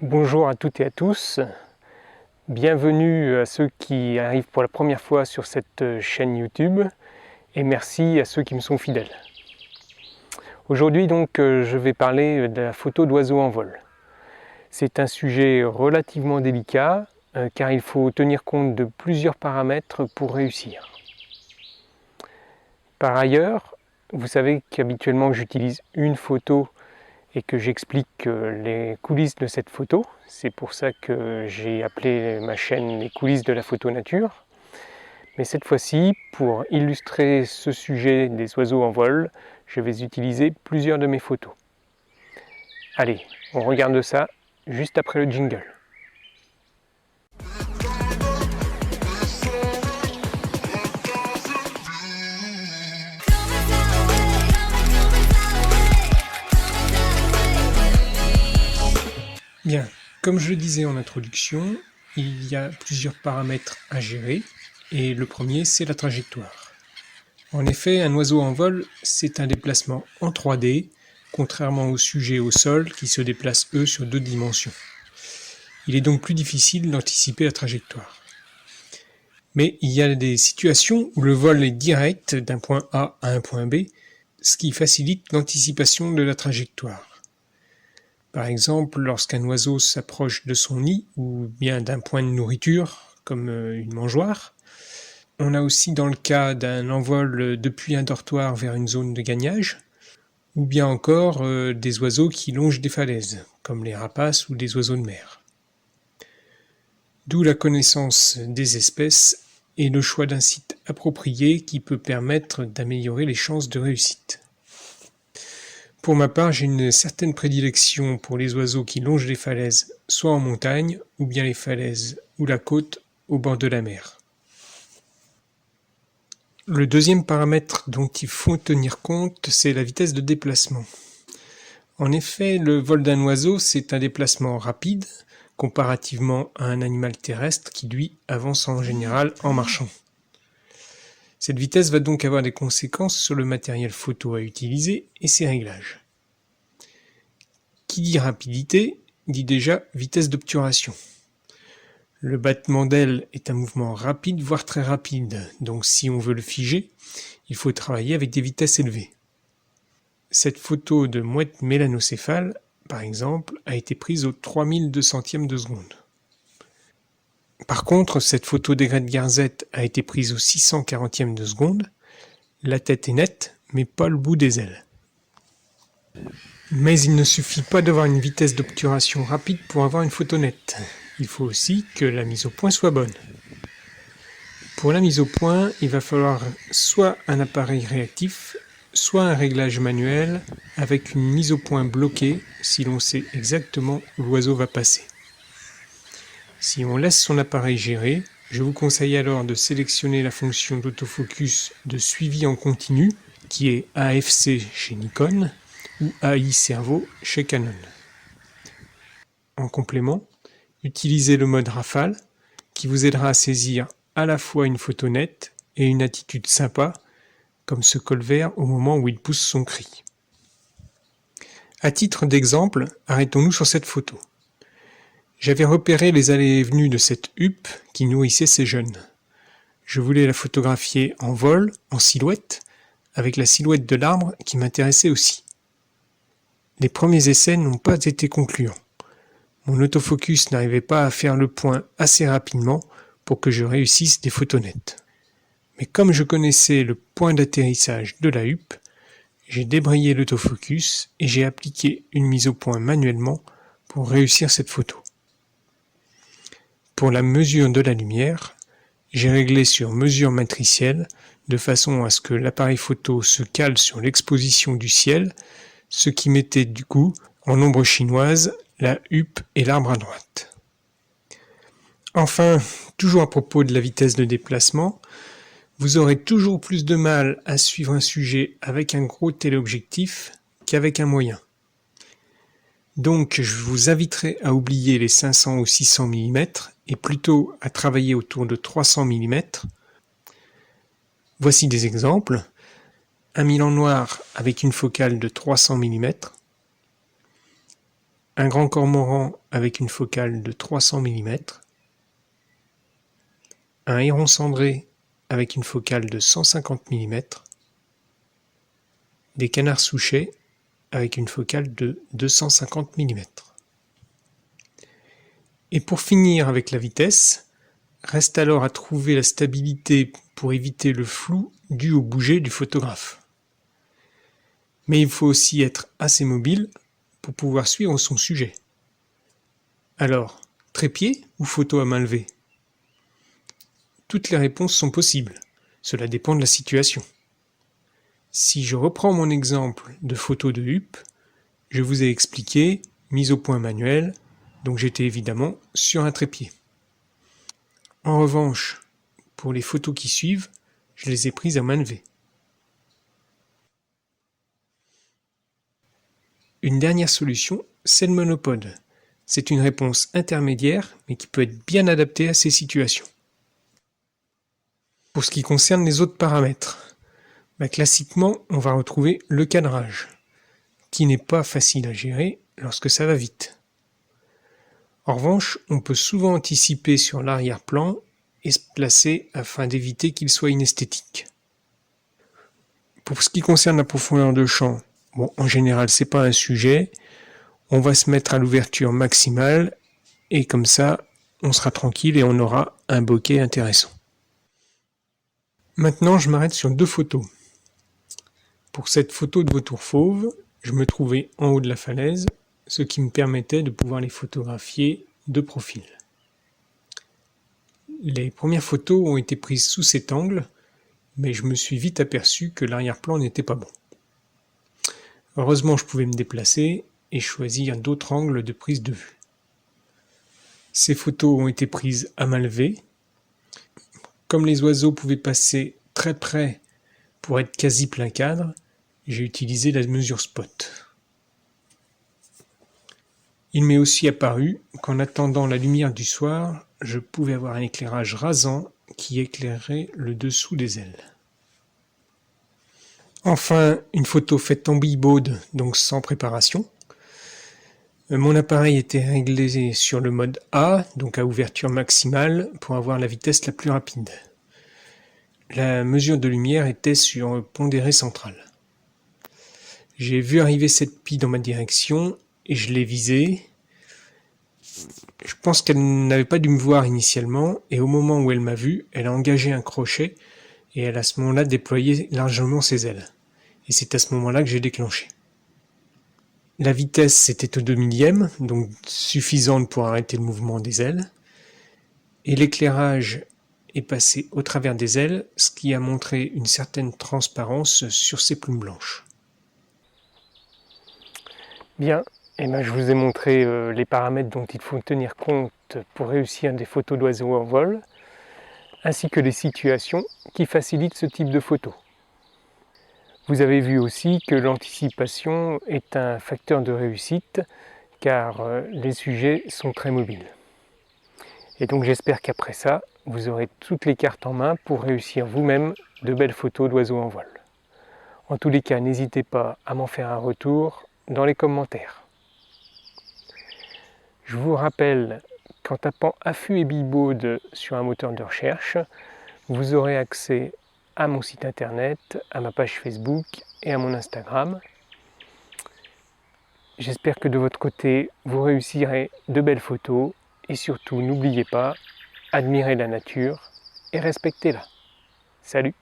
Bonjour à toutes et à tous, bienvenue à ceux qui arrivent pour la première fois sur cette chaîne YouTube et merci à ceux qui me sont fidèles. Aujourd'hui donc je vais parler de la photo d'oiseaux en vol. C'est un sujet relativement délicat car il faut tenir compte de plusieurs paramètres pour réussir. Par ailleurs, vous savez qu'habituellement j'utilise une photo et que j'explique les coulisses de cette photo. C'est pour ça que j'ai appelé ma chaîne les coulisses de la photo nature. Mais cette fois-ci, pour illustrer ce sujet des oiseaux en vol, je vais utiliser plusieurs de mes photos. Allez, on regarde ça juste après le jingle. Bien, comme je le disais en introduction, il y a plusieurs paramètres à gérer et le premier c'est la trajectoire. En effet, un oiseau en vol, c'est un déplacement en 3D, contrairement aux sujets au sol qui se déplacent eux sur 2 dimensions. Il est donc plus difficile d'anticiper la trajectoire. Mais il y a des situations où le vol est direct d'un point A à un point B, ce qui facilite l'anticipation de la trajectoire. Par exemple, lorsqu'un oiseau s'approche de son nid ou bien d'un point de nourriture, comme une mangeoire. On a aussi dans le cas d'un envol depuis un dortoir vers une zone de gagnage, ou bien encore des oiseaux qui longent des falaises, comme les rapaces ou des oiseaux de mer. D'où la connaissance des espèces et le choix d'un site approprié qui peut permettre d'améliorer les chances de réussite. Pour ma part, j'ai une certaine prédilection pour les oiseaux qui longent les falaises, soit en montagne, ou bien les falaises ou la côte au bord de la mer. Le deuxième paramètre dont il faut tenir compte, c'est la vitesse de déplacement. En effet, le vol d'un oiseau, c'est un déplacement rapide, comparativement à un animal terrestre qui, lui, avance en général en marchant. Cette vitesse va donc avoir des conséquences sur le matériel photo à utiliser et ses réglages. Qui dit rapidité, dit déjà vitesse d'obturation. Le battement d'aile est un mouvement rapide, voire très rapide, donc si on veut le figer, il faut travailler avec des vitesses élevées. Cette photo de mouette mélanocéphale, par exemple, a été prise au 3200e de seconde. Par contre, cette photo d'aigrette garzette a été prise au 640e de seconde. La tête est nette, mais pas le bout des ailes. Mais il ne suffit pas d'avoir une vitesse d'obturation rapide pour avoir une photo nette. Il faut aussi que la mise au point soit bonne. Pour la mise au point, il va falloir soit un appareil réactif, soit un réglage manuel avec une mise au point bloquée si l'on sait exactement où l'oiseau va passer. Si on laisse son appareil gérer, je vous conseille alors de sélectionner la fonction d'autofocus de suivi en continu qui est AFC chez Nikon ou AI Servo chez Canon. En complément, utilisez le mode rafale qui vous aidera à saisir à la fois une photo nette et une attitude sympa comme ce col vert au moment où il pousse son cri. À titre d'exemple, arrêtons-nous sur cette photo. J'avais repéré les allées et venues de cette huppe qui nourrissait ses jeunes. Je voulais la photographier en vol, en silhouette, avec la silhouette de l'arbre qui m'intéressait aussi. Les premiers essais n'ont pas été concluants. Mon autofocus n'arrivait pas à faire le point assez rapidement pour que je réussisse des photos nettes. Mais comme je connaissais le point d'atterrissage de la huppe, j'ai débrayé l'autofocus et j'ai appliqué une mise au point manuellement pour réussir cette photo. Pour la mesure de la lumière, j'ai réglé sur mesure matricielle de façon à ce que l'appareil photo se cale sur l'exposition du ciel, ce qui mettait du coup en ombre chinoise la huppe et l'arbre à droite. Enfin, toujours à propos de la vitesse de déplacement, vous aurez toujours plus de mal à suivre un sujet avec un gros téléobjectif qu'avec un moyen. Donc je vous inviterai à oublier les 500 ou 600 mm et plutôt à travailler autour de 300 mm. Voici des exemples. Un Milan noir avec une focale de 300 mm, un grand cormoran avec une focale de 300 mm, un héron cendré avec une focale de 150 mm, des canards souchets avec une focale de 250 mm. Et pour finir avec la vitesse, reste alors à trouver la stabilité pour éviter le flou dû au bouger du photographe. Mais il faut aussi être assez mobile pour pouvoir suivre son sujet. Alors, trépied ou photo à main levée? Toutes les réponses sont possibles, cela dépend de la situation. Si je reprends mon exemple de photo de huppe, je vous ai expliqué, mise au point manuelle, donc j'étais évidemment sur un trépied. En revanche, pour les photos qui suivent, je les ai prises à main levée. Une dernière solution, c'est le monopode. C'est une réponse intermédiaire, mais qui peut être bien adaptée à ces situations. Pour ce qui concerne les autres paramètres, classiquement, on va retrouver le cadrage, qui n'est pas facile à gérer lorsque ça va vite. En revanche, on peut souvent anticiper sur l'arrière-plan et se placer afin d'éviter qu'il soit inesthétique. Pour ce qui concerne la profondeur de champ, en général, c'est pas un sujet. On va se mettre à l'ouverture maximale et comme ça, on sera tranquille et on aura un bokeh intéressant. Maintenant, je m'arrête sur deux photos. Pour cette photo de vautour fauve, je me trouvais en haut de la falaise, ce qui me permettait de pouvoir les photographier de profil. Les premières photos ont été prises sous cet angle, mais je me suis vite aperçu que l'arrière-plan n'était pas bon. Heureusement, je pouvais me déplacer et choisir d'autres angles de prise de vue. Ces photos ont été prises à main levée. Comme les oiseaux pouvaient passer très près pour être quasi plein cadre, j'ai utilisé la mesure spot. Il m'est aussi apparu qu'en attendant la lumière du soir, je pouvais avoir un éclairage rasant qui éclairait le dessous des ailes. Enfin, une photo faite en billboard, donc sans préparation. Mon appareil était réglé sur le mode A, donc à ouverture maximale, pour avoir la vitesse la plus rapide. La mesure de lumière était sur pondéré central. J'ai vu arriver cette pie dans ma direction et je l'ai visée. Je pense qu'elle n'avait pas dû me voir initialement et au moment où elle m'a vu, elle a engagé un crochet et elle a à ce moment-là déployé largement ses ailes. Et c'est à ce moment-là que j'ai déclenché. La vitesse était au 2 millième, donc suffisante pour arrêter le mouvement des ailes. Et l'éclairage est passé au travers des ailes, ce qui a montré une certaine transparence sur ses plumes blanches. Bien, je vous ai montré les paramètres dont il faut tenir compte pour réussir des photos d'oiseaux en vol, ainsi que les situations qui facilitent ce type de photos. Vous avez vu aussi que l'anticipation est un facteur de réussite car les sujets sont très mobiles. Et donc j'espère qu'après ça, vous aurez toutes les cartes en main pour réussir vous-même de belles photos d'oiseaux en vol. En tous les cas, n'hésitez pas à m'en faire un retour dans les commentaires. Je vous rappelle qu'en tapant affût et billboard sur un moteur de recherche, vous aurez accès à mon site internet, à ma page Facebook et à mon Instagram. J'espère que de votre côté, vous réussirez de belles photos et surtout, n'oubliez pas, admirez la nature et respectez-la. Salut!